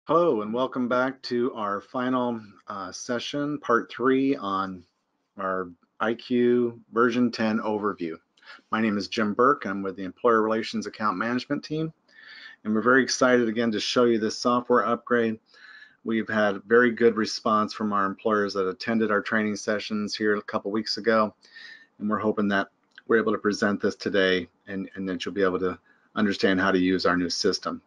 Hello and welcome back to our final session, part 3 on our IQ version 10 overview. My name is Jim Burke. I'm with the Employer Relations Account Management team, and we're very excited again to show you this software upgrade. We've had very good response from our employers that attended our training sessions here a couple weeks ago, and we're hoping that we're able to present this today and that you'll be able to understand how to use our new system.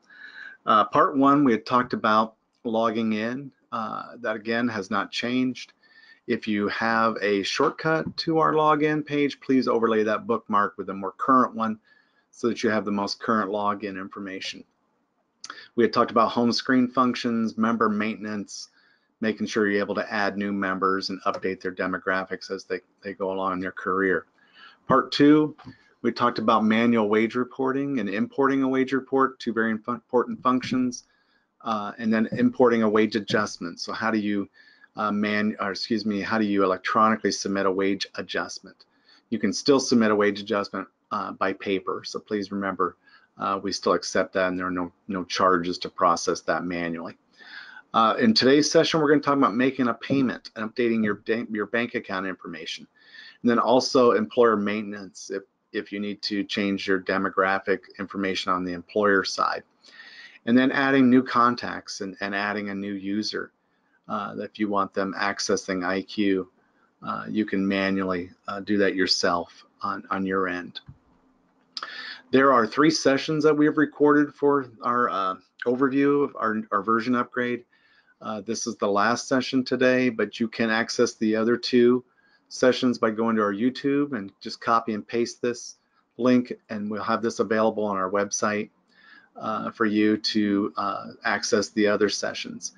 Part 1, we had talked about logging in. That again has not changed. If you have a shortcut to our login page, please overlay that bookmark with a more current one so that you have the most current login information. We had talked about home screen functions, member maintenance, making sure you're able to add new members and update their demographics as they go along in their career. Part 2, we talked about manual wage reporting and importing a wage report, two very important functions, and then importing a wage adjustment. So how do you how do you electronically submit a wage adjustment? You can still submit a wage adjustment by paper, so please remember we still accept that, and there are no charges to process that manually. In today's session, we're going to talk about making a payment and updating your bank account information, and then also employer maintenance if you need to change your demographic information on the employer side. And then adding new contacts and adding a new user. If you want them accessing IQ, you can manually do that yourself on your end. There are 3 sessions that we have recorded for our overview of our version upgrade. This is the last session today, but you can access the other 2 sessions by going to our YouTube and just copy and paste this link, and we'll have this available on our website for you to access the other sessions.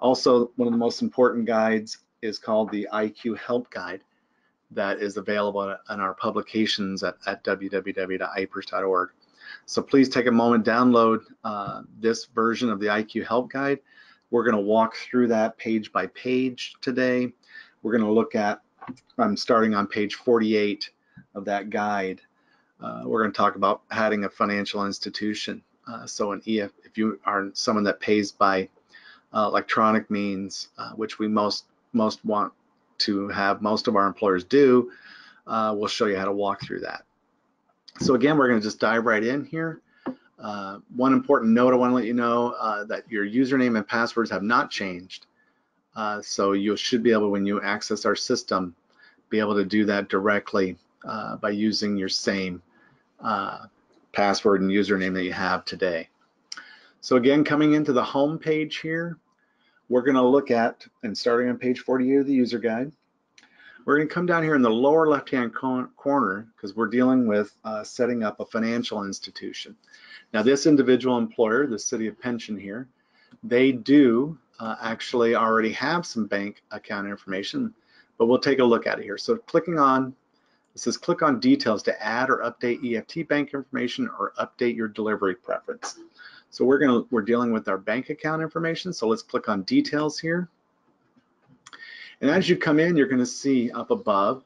Also, one of the most important guides is called the IQ Help Guide that is available on our publications at www.ipers.org. So please take a moment, download this version of the IQ Help Guide. We're going to walk through that page by page today. We're going to look at, I'm starting on page 48 of that guide. We're going to talk about adding a financial institution. So if you are someone that pays by electronic means, which we most want to have most of our employers do, we'll show you how to walk through that. So again, we're going to just dive right in here. One important note I want to let you know that your username and passwords have not changed. So you should be able, when you access our system, be able to do that directly by using your same password and username that you have today. So again, coming into the home page here, we're going to look at, and starting on page 48 of the user guide, we're going to come down here in the lower left-hand corner because we're dealing with setting up a financial institution. Now this individual employer, the City of Pension here, they do actually already have some bank account information, but we'll take a look at it here. So clicking on, it says click on details to add or update EFT bank information or update your delivery preference. So we're dealing with our bank account information. So let's click on details here. And as you come in, you're going to see up above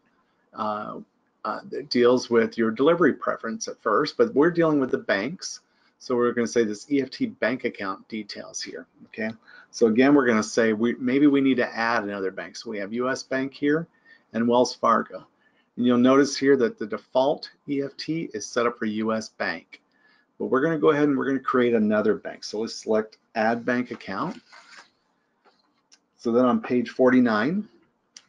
that deals with your delivery preference at first, but we're dealing with the banks. So we're going to say this EFT bank account details here. Okay. So again, we're going to say maybe we need to add another bank. So we have US Bank here and Wells Fargo. And you'll notice here that the default EFT is set up for US Bank. But we're going to go ahead and we're going to create another bank. So let's select Add Bank Account. So then on page 49,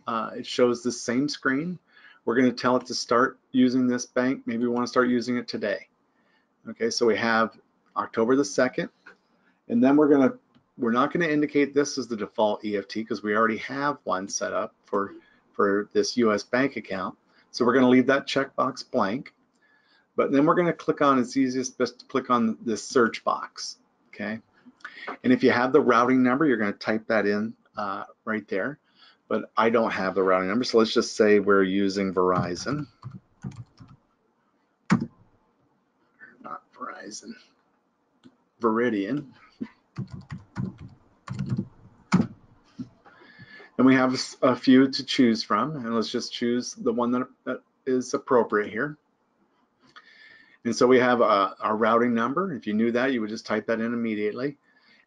it shows the same screen. We're going to tell it to start using this bank. Maybe we want to start using it today. Okay, so we have October the 2nd, and then we're not going to indicate this as the default EFT because we already have one set up for this US Bank account. So we're going to leave that checkbox blank. But then we're going to click on, it's easiest just to click on this search box, okay? And if you have the routing number, you're going to type that in right there. But I don't have the routing number, so let's just say we're using Verizon. Not Verizon, Veridian. And we have a few to choose from, and let's just choose the one that is appropriate here. And so we have our routing number. If you knew that, you would just type that in immediately.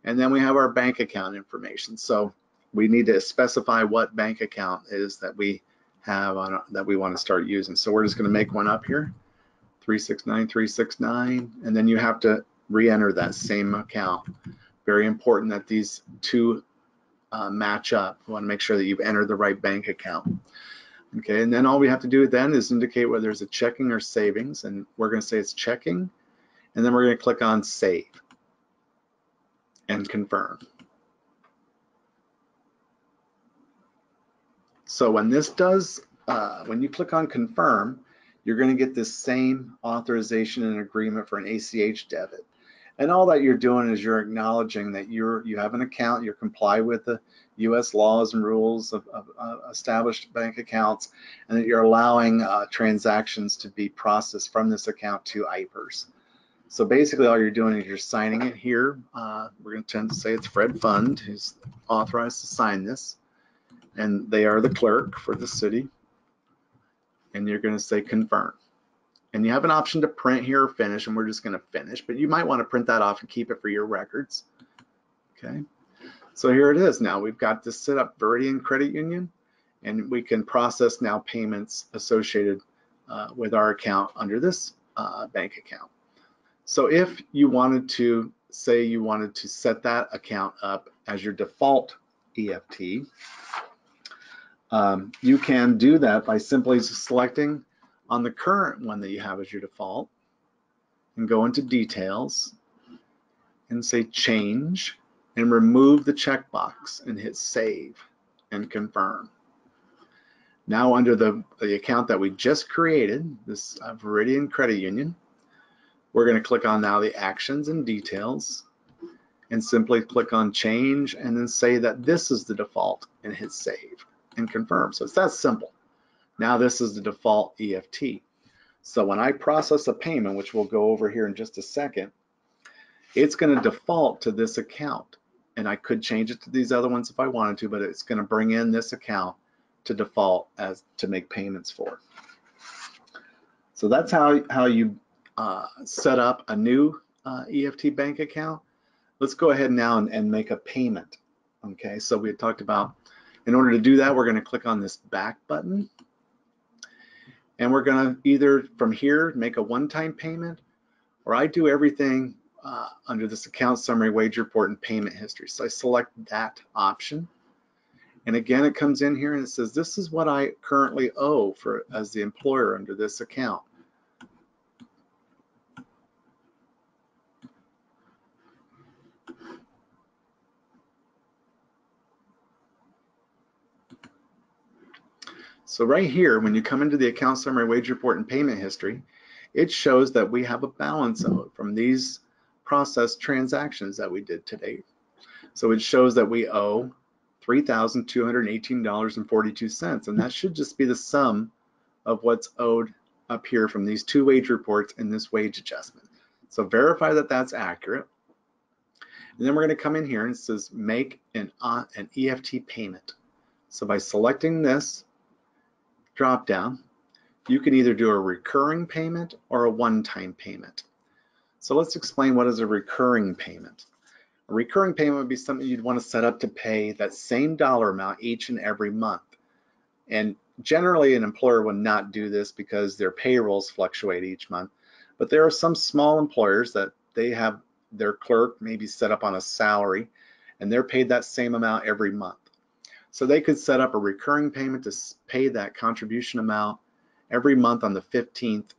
And then we have our bank account information. So we need to specify what bank account is that we have on that we want to start using. So we're just going to make one up here, 369, and then you have to re-enter that same account. Very important that these two match up. We want to make sure that you've entered the right bank account. Okay, and then all we have to do then is indicate whether it's a checking or savings, and we're going to say it's checking, and then we're going to click on save and confirm. So when this does, when you click on confirm, you're going to get this same authorization and agreement for an ACH debit. And all that you're doing is you're acknowledging that you have an account, you comply with the U.S. laws and rules of established bank accounts, and that you're allowing transactions to be processed from this account to IPERS. So basically all you're doing is you're signing it here. We're going to tend to say it's Fred Fund who's authorized to sign this, and they are the clerk for the city, and you're going to say confirm. And you have an option to print here or finish, and we're just going to finish, but you might want to print that off and keep it for your records. Okay, so here it is. Now we've got this set up, Veridian Credit Union, and we can process now payments associated with our account under this bank account. So if you wanted to, say you wanted to set that account up as your default EFT, you can do that by simply selecting on the current one that you have as your default and go into details and say change and remove the checkbox and hit save and confirm. Now under the account that we just created, this Veridian Credit Union, we're going to click on now the actions and details and simply click on change and then say that this is the default and hit save and confirm. So it's that simple. Now this is the default EFT. So when I process a payment, which we'll go over here in just a second, it's going to default to this account. And I could change it to these other ones if I wanted to, but it's going to bring in this account to default as to make payments for. So that's how you set up a new EFT bank account. Let's go ahead now and make a payment. Okay, so we had talked about, in order to do that, we're going to click on this back button. And we're going to either from here make a one-time payment, or I do everything under this account summary, wage report, and payment history. So I select that option. And again, it comes in here and it says, this is what I currently owe for as the employer under this account. So right here, when you come into the account summary, wage report, and payment history, it shows that we have a balance owed from these processed transactions that we did today. So it shows that we owe $3,218.42, and that should just be the sum of what's owed up here from these two wage reports and this wage adjustment. So verify that that's accurate. And then we're going to come in here and it says make an EFT payment. So by selecting this drop down, you can either do a recurring payment or a one-time payment. So let's explain what is a recurring payment. A recurring payment would be something you'd want to set up to pay that same dollar amount each and every month. And generally an employer would not do this because their payrolls fluctuate each month. But there are some small employers that they have their clerk maybe set up on a salary and they're paid that same amount every month. So they could set up a recurring payment to pay that contribution amount every month on the 15th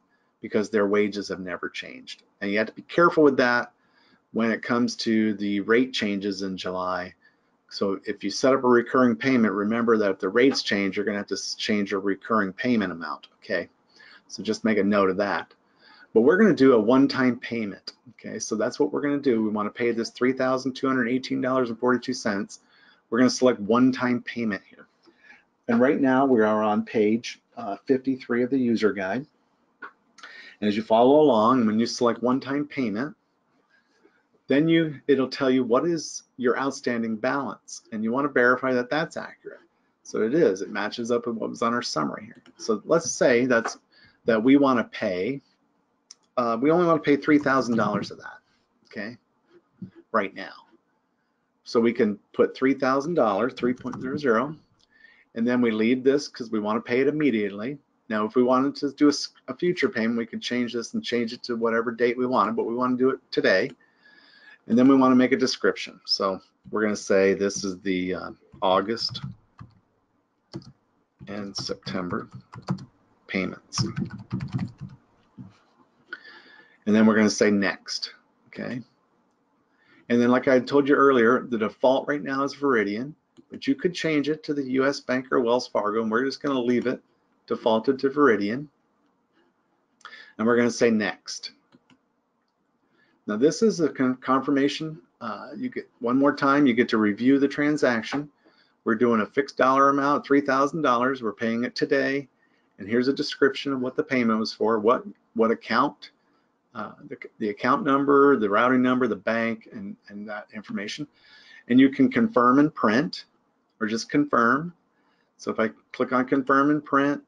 because their wages have never changed. And you have to be careful with that when it comes to the rate changes in July. So if you set up a recurring payment, remember that if the rates change, you're going to have to change your recurring payment amount, okay? So just make a note of that. But we're going to do a one-time payment, okay? So that's what we're going to do. We want to pay this $3,218.42. We're going to select one-time payment here. And right now we are on page 53 of the user guide. And as you follow along, when you select one-time payment, then it'll tell you what is your outstanding balance. And you want to verify that that's accurate. So it is. It matches up with what was on our summary here. So let's say that we want to pay, we only want to pay $3,000 of that, okay, right now. So we can put $3,000, 3.00, and then we leave this because we want to pay it immediately. Now, if we wanted to do a future payment, we could change this and change it to whatever date we wanted, but we want to do it today. And then we want to make a description. So we're going to say this is the August and September payments. And then we're going to say next, okay? And then like I told you earlier, the default right now is Veridian, but you could change it to the US Bank or Wells Fargo, and we're just going to leave it defaulted to Veridian. And we're going to say next. Now this is a confirmation. You get one more time, you get to review the transaction. We're doing a fixed dollar amount, $3,000. We're paying it today. And here's a description of what the payment was for, what account, the account number, the routing number, the bank, and that information. And you can confirm and print, or just confirm. So if I click on confirm and print,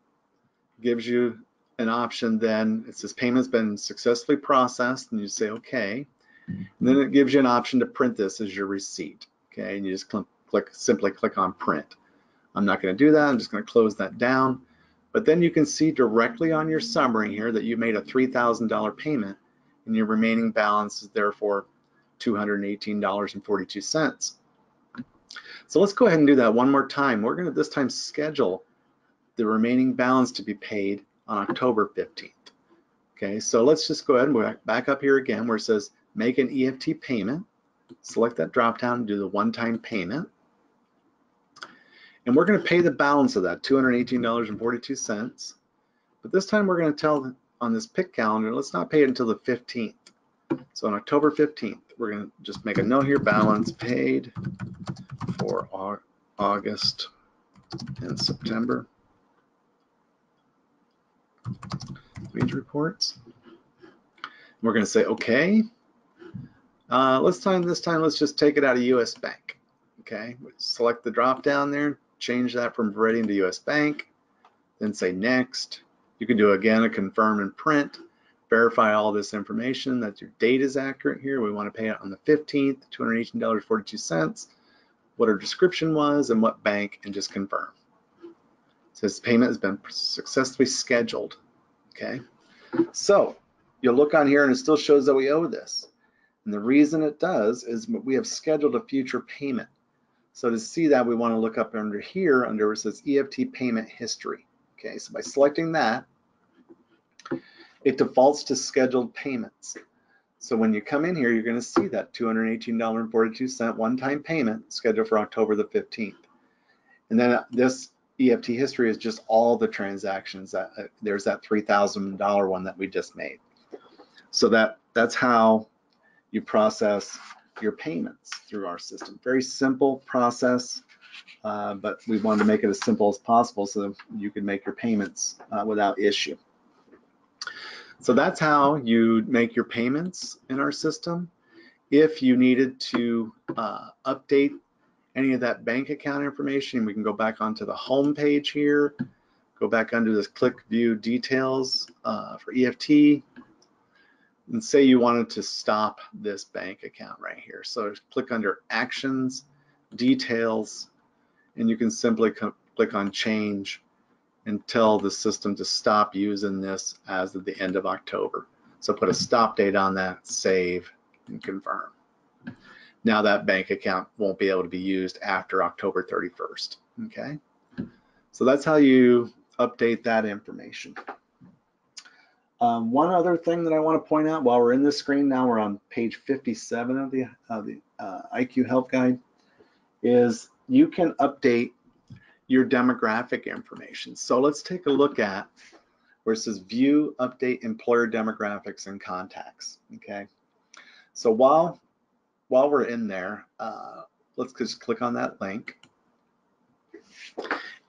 it gives you an option. Then it says payment's been successfully processed, and you say okay. And then it gives you an option to print this as your receipt. Okay, and you just simply click on print. I'm not going to do that. I'm just going to close that down. But then you can see directly on your summary here that you made a $3,000 payment, and your remaining balance is therefore $218.42. So let's go ahead and do that one more time. We're going to this time schedule the remaining balance to be paid on October 15th. Okay, so let's just go ahead and back up here again where it says make an EFT payment. Select that drop down and do the one-time payment. And we're going to pay the balance of that, $218.42. But this time we're going to tell on this pick calendar, let's not pay it until the 15th. So on October 15th, we're going to just make a note here, balance paid for August and September wage reports. We're going to say okay. This time let's just take it out of US Bank. Okay, select the drop down there, change that from Veridian to US Bank, then say next. You can do again a confirm and print, verify all this information that your date is accurate here. We want to pay it on the 15th, $218.42, what our description was and what bank, and just confirm. It says payment has been successfully scheduled. Okay, so you'll look on here and it still shows that we owe this. And the reason it does is we have scheduled a future payment. So to see that, we want to look up under here, under where it says EFT payment history. Okay, so by selecting that, it defaults to scheduled payments. So when you come in here, you're going to see that $218.42 one-time payment scheduled for October the 15th. And then this EFT history is just all the transactions. There's that $3,000 one that we just made. So that's how you process your payments through our system. Very simple process, but we wanted to make it as simple as possible so you can make your payments without issue. So that's how you make your payments in our system. If you needed to update any of that bank account information, we can go back onto the home page here, go back under this click view details for EFT, and say you wanted to stop this bank account right here. So click under actions, details, and you can simply click on change and tell the system to stop using this as of the end of October. So put a stop date on that, save, and confirm. Now that bank account won't be able to be used after October 31st, okay? So that's how you update that information. One other thing that I want to point out while we're in this screen, now we're on page 57 of the IQ Help Guide, is you can update your demographic information. So let's take a look at where it says view, update employer demographics and contacts, okay? So while we're in there, let's just click on that link.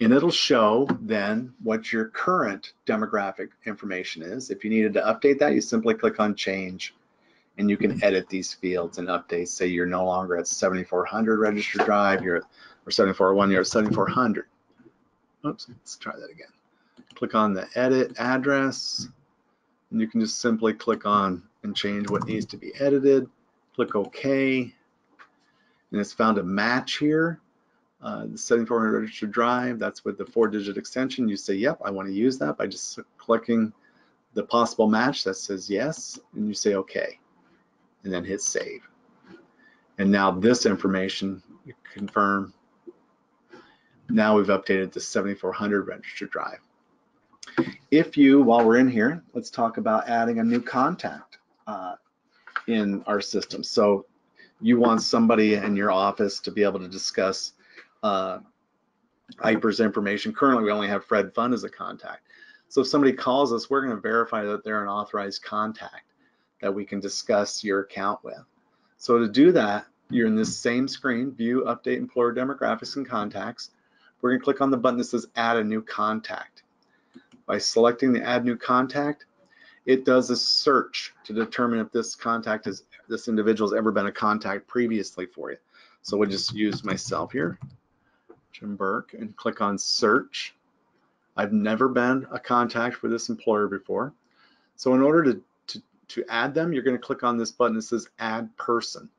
And it'll show then what your current demographic information is. If you needed to update that, you simply click on change and you can edit these fields and update. Say you're no longer at 7400 registered drive, you're at, or 7401, you're at 7400. Oops, let's try that again. Click on the edit address and you can just simply click on and change what needs to be edited. Click OK. and it's found a match here, the 7400 registered drive, that's with the 4-digit extension. You say, yep, I want to use that by just clicking the possible match that says yes, and you say okay, and then hit save. And now this information, you confirm. Now we've updated the 7400 registered drive. If you, while we're in here, let's talk about adding a new contact in our system. So you want somebody in your office to be able to discuss IPERS information. Currently, we only have Fred Fund as a contact. So if somebody calls us, we're going to verify that they're an authorized contact that we can discuss your account with. So to do that, you're in this same screen, View, Update Employer Demographics and Contacts. We're going to click on the button that says Add a New Contact. By selecting the Add New Contact, it does a search to determine if this individual has ever been a contact previously for you. So we'll just use myself here, Jim Burke, and click on Search. I've never been a contact for this employer before. So in order to add them, you're going to click on this button that says Add Person.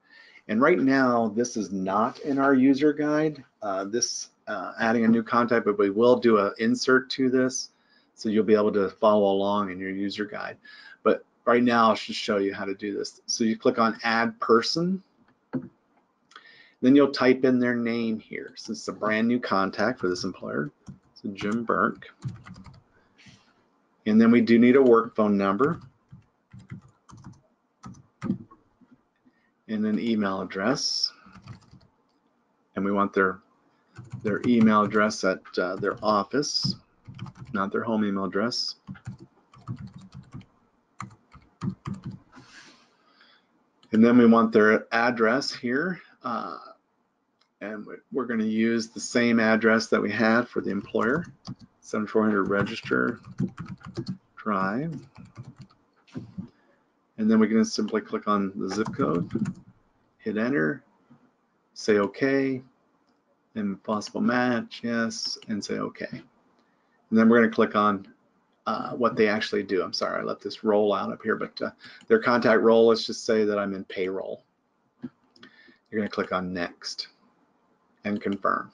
And right now, this is not in our user guide, adding a new contact, but we will do an insert to this, so you'll be able to follow along in your user guide. But right now, I'll just show you how to do this. So you click on Add Person, then you'll type in their name here. So it's a brand new contact for this employer, so Jim Burke. And then we do need a work phone number and an email address. And we want their email address at their office, not their home email address. And then we want their address here. And we're going to use the same address that we had for the employer, 7400 Register Drive. And then we can simply click on the zip code, hit enter, say OK, and possible match, yes, and say OK. And then we're going to click on what they actually do. I'm sorry, I let this roll out up here, but their contact role, let's just say that I'm in payroll. You're going to click on Next and confirm.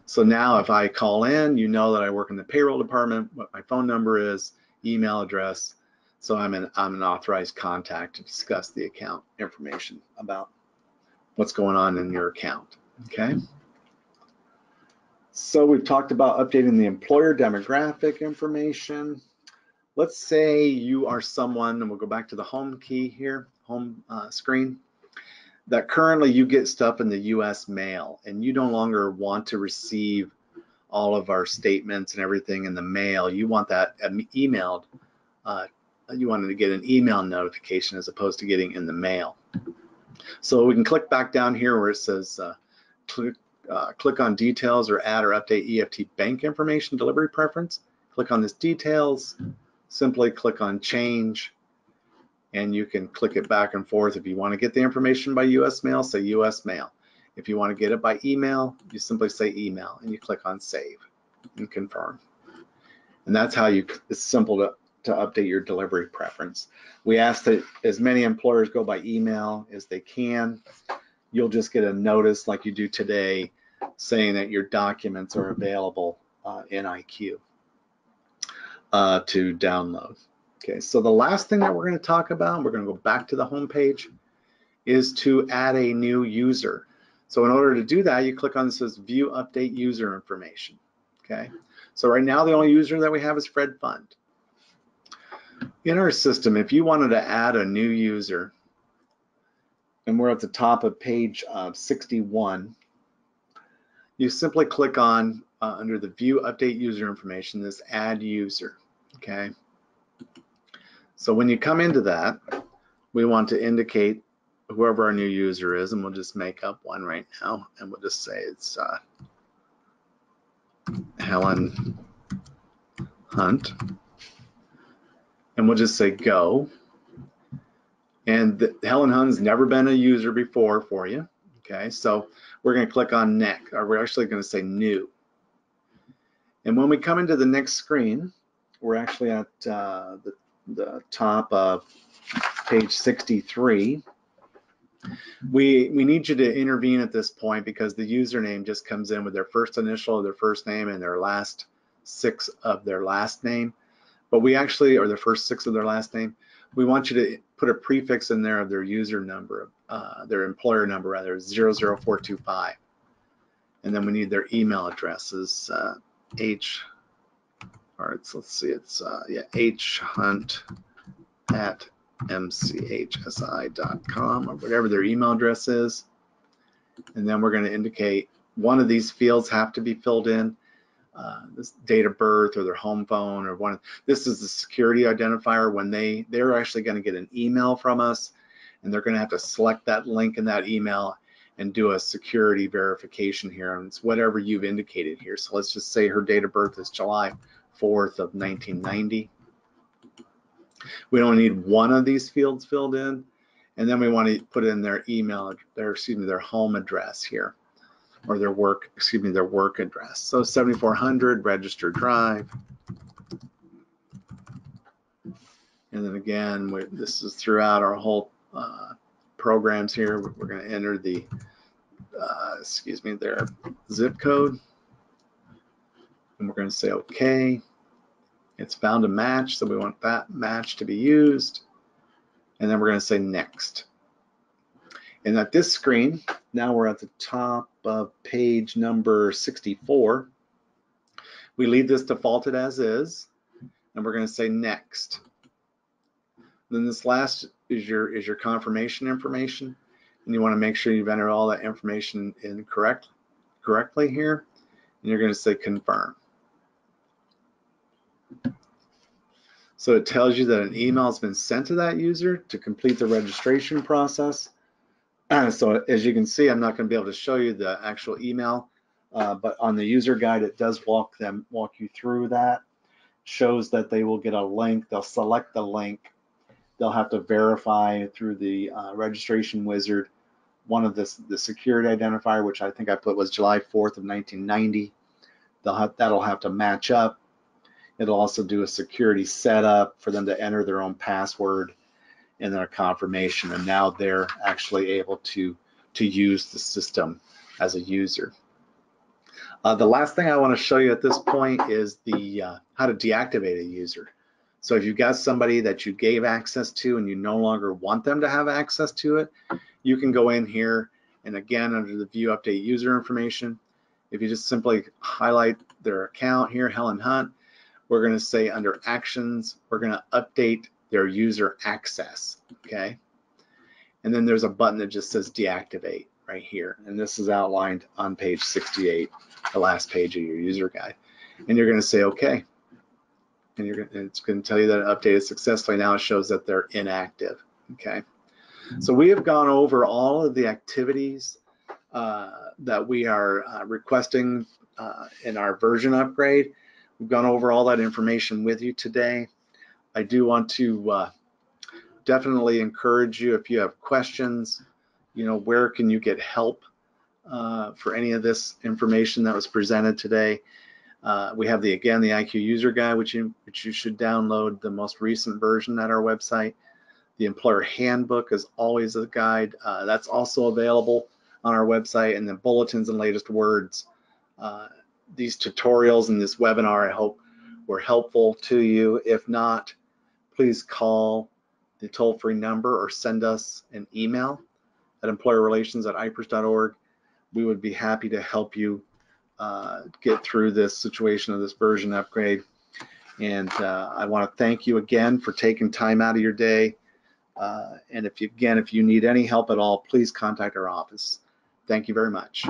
So now if I call in, you know that I work in the payroll department, what my phone number is, email address. So I'm an authorized contact to discuss the account information about what's going on in your account, okay? So we've talked about updating the employer demographic information. Let's say you are someone, and we'll go back to the home key here, home screen, that currently you get stuff in the US mail and you no longer want to receive all of our statements and everything in the mail. You want that emailed, you wanted to get an email notification as opposed to getting in the mail. So we can click back down here where it says click on details or add or update EFT bank information delivery preference. Click on this details, simply click on change, and you can click it back and forth. If you want to get the information by US mail, say US mail. If you want to get it by email, you simply say email and you click on save and confirm. And that's how it's simple to update your delivery preference. We ask that as many employers go by email as they can. You'll just get a notice like you do today saying that your documents are available in IQ to download. Okay, so the last thing that we're going to talk about, we're going to go back to the home page, is to add a new user. So in order to do that, you click on this says View Update User Information. Okay, so right now the only user that we have is Fred Fund. In our system, if you wanted to add a new user, and we're at the top of page 61, you simply click on under the View Update User Information, this Add User. Okay. So when you come into that, we want to indicate whoever our new user is, and we'll just make up one right now, and we'll just say it's Helen Hunt, and we'll just say go. And Helen Hunt's never been a user before for you, okay? So we're going to click on next, or we're actually going to say new. And when we come into the next screen, we're actually at the top of page 63. We need you to intervene at this point because the username just comes in with their first initial of their first name and their last 6 of their last name. But we actually, or the first 6 of their last name, we want you to put a prefix in there of their user number, their employer number rather, 00425. And then we need their email addresses, hhunt@mchsi.com or whatever their email address is. And then we're going to indicate one of these fields have to be filled in. This date of birth or their home phone or one. This is the security identifier when they're actually going to get an email from us, and they're going to have to select that link in that email and do a security verification here, and it's whatever you've indicated here. So let's just say her date of birth is July 4th of 1990. We don't need one of these fields filled in, and then we want to put in their email, their home address here, or their work address. So 7400 Register Drive. And then again, this is throughout our whole programs here. We're going to enter the, their zip code. And we're going to say okay. It's found a match, so we want that match to be used. And then we're going to say next. And at this screen, now we're at the top of page number 64. We leave this defaulted as is, and we're going to say next. Then this last is your confirmation information, and you want to make sure you've entered all that information in correctly here, and you're going to say confirm. So it tells you that an email has been sent to that user to complete the registration process. So as you can see, I'm not going to be able to show you the actual email, but on the user guide, it does walk you through that. Shows that they will get a link. They'll select the link. They'll have to verify through the registration wizard one of the security identifier, which I think I put was July 4th of 1990. That'll have to match up. It'll also do a security setup for them to enter their own password and their confirmation, and now they're actually able to use the system as a user. The last thing I want to show you at this point is the how to deactivate a user. So if you've got somebody that you gave access to and you no longer want them to have access to it, you can go in here and again under the View Update User Information, if you just simply highlight their account here, Helen Hunt, we're going to say under Actions, we're going to update their user access, okay? And then there's a button that just says Deactivate right here, and this is outlined on page 68, the last page of your user guide. And you're going to say okay, and it's going to tell you that it updated successfully. Now it shows that they're inactive, okay? So we have gone over all of the activities that we are requesting in our version upgrade. We've gone over all that information with you today. I do want to definitely encourage you, if you have questions, where can you get help for any of this information that was presented today. We have the IQ User Guide, which you should download the most recent version at our website. The Employer Handbook is always a guide. That's also available on our website, and the Bulletins and Latest Words. These tutorials and this webinar, I hope, were helpful to you. If not, please call the toll-free number or send us an email at employerrelations@ipers.org. We would be happy to help you get through this situation of this version upgrade. And I want to thank you again for taking time out of your day. And if you need any help at all, please contact our office. Thank you very much.